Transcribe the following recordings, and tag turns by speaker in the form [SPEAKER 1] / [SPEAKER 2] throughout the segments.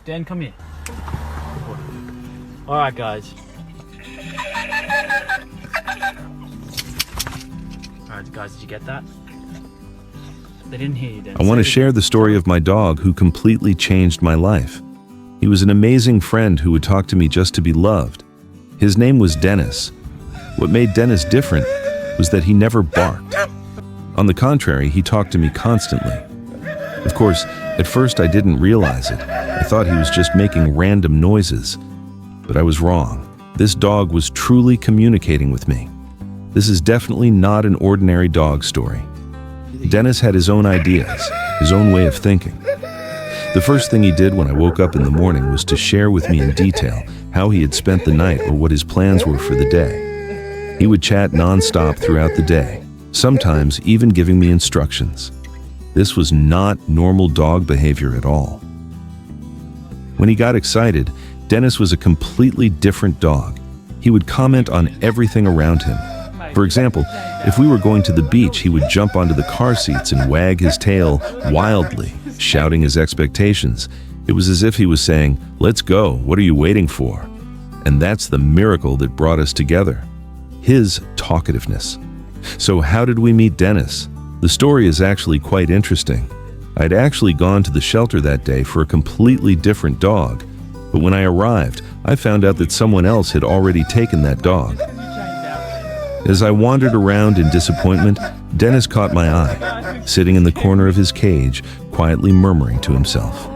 [SPEAKER 1] Dan, come here. Alright guys. Alright guys, did you get that? They didn't hear you, Dan.
[SPEAKER 2] I want to share the story of my dog who completely changed my life. He was an amazing friend who would talk to me just to be loved. His name was Dennis. What made Dennis different was that he never barked. On the contrary, he talked to me constantly. Of course, at first I didn't realize it. I thought he was just making random noises. But I was wrong. This dog was truly communicating with me. This is definitely not an ordinary dog story. Dennis had his own ideas, his own way of thinking. The first thing he did when I woke up in the morning was to share with me in detail how he had spent the night or what his plans were for the day. He would chat nonstop throughout the day, sometimes even giving me instructions. This was not normal dog behavior at all. When he got excited, Dennis was a completely different dog. He would comment on everything around him. For example, if we were going to the beach, he would jump onto the car seats and wag his tail wildly, shouting his expectations. It was as if he was saying, "Let's go, what are you waiting for?" And that's the miracle that brought us together. His talkativeness. So how did we meet Dennis? The story is actually quite interesting. I'd actually gone to the shelter that day for a completely different dog, but when I arrived, I found out that someone else had already taken that dog. As I wandered around in disappointment, Dennis caught my eye, sitting in the corner of his cage, quietly murmuring to himself.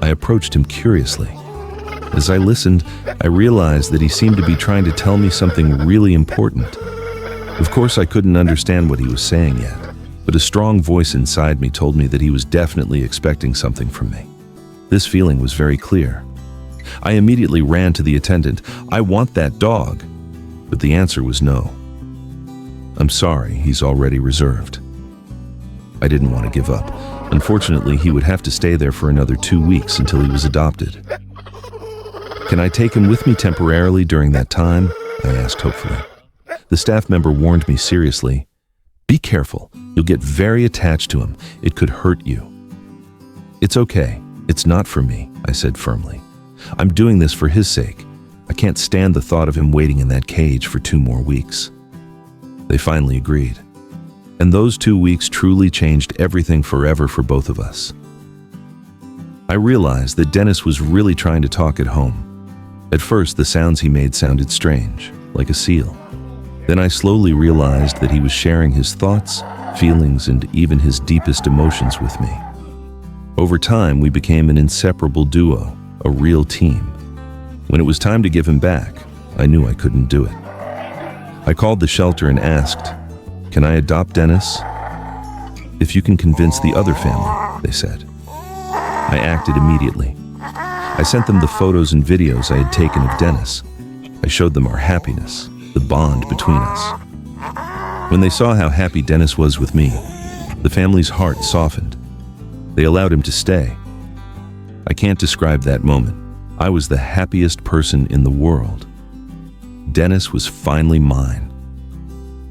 [SPEAKER 2] I approached him curiously. As I listened, I realized that he seemed to be trying to tell me something really important. Of course, I couldn't understand what he was saying yet, but a strong voice inside me told me that he was definitely expecting something from me. This feeling was very clear. I immediately ran to the attendant. "I want that dog." But the answer was no. "I'm sorry, he's already reserved." I didn't want to give up. Unfortunately, he would have to stay there for another 2 weeks until he was adopted. "Can I take him with me temporarily during that time?" I asked hopefully. The staff member warned me seriously. "Be careful, you'll get very attached to him. It could hurt you." "It's okay, it's not for me," I said firmly. "I'm doing this for his sake. I can't stand the thought of him waiting in that cage for 2 more weeks. They finally agreed. And those 2 weeks truly changed everything forever for both of us. I realized that Dennis was really trying to talk at home. At first, the sounds he made sounded strange, like a seal. Then I slowly realized that he was sharing his thoughts, feelings, and even his deepest emotions with me. Over time, we became an inseparable duo, a real team. When it was time to give him back, I knew I couldn't do it. I called the shelter and asked, "Can I adopt Dennis?" "If you can convince the other family," they said. I acted immediately. I sent them the photos and videos I had taken of Dennis. I showed them our happiness, the bond between us. When they saw how happy Dennis was with me, the family's heart softened. They allowed him to stay. I can't describe that moment. I was the happiest person in the world. Dennis was finally mine.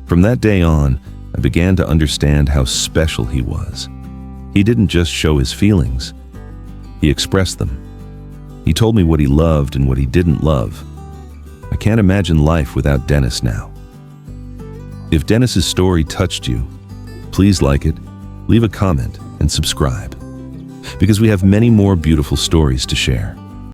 [SPEAKER 2] From that day on, I began to understand how special he was. He didn't just show his feelings, he expressed them. He told me what he loved and what he didn't love. I can't imagine life without Dennis now. If Dennis's story touched you, please like it, leave a comment, and subscribe, because we have many more beautiful stories to share.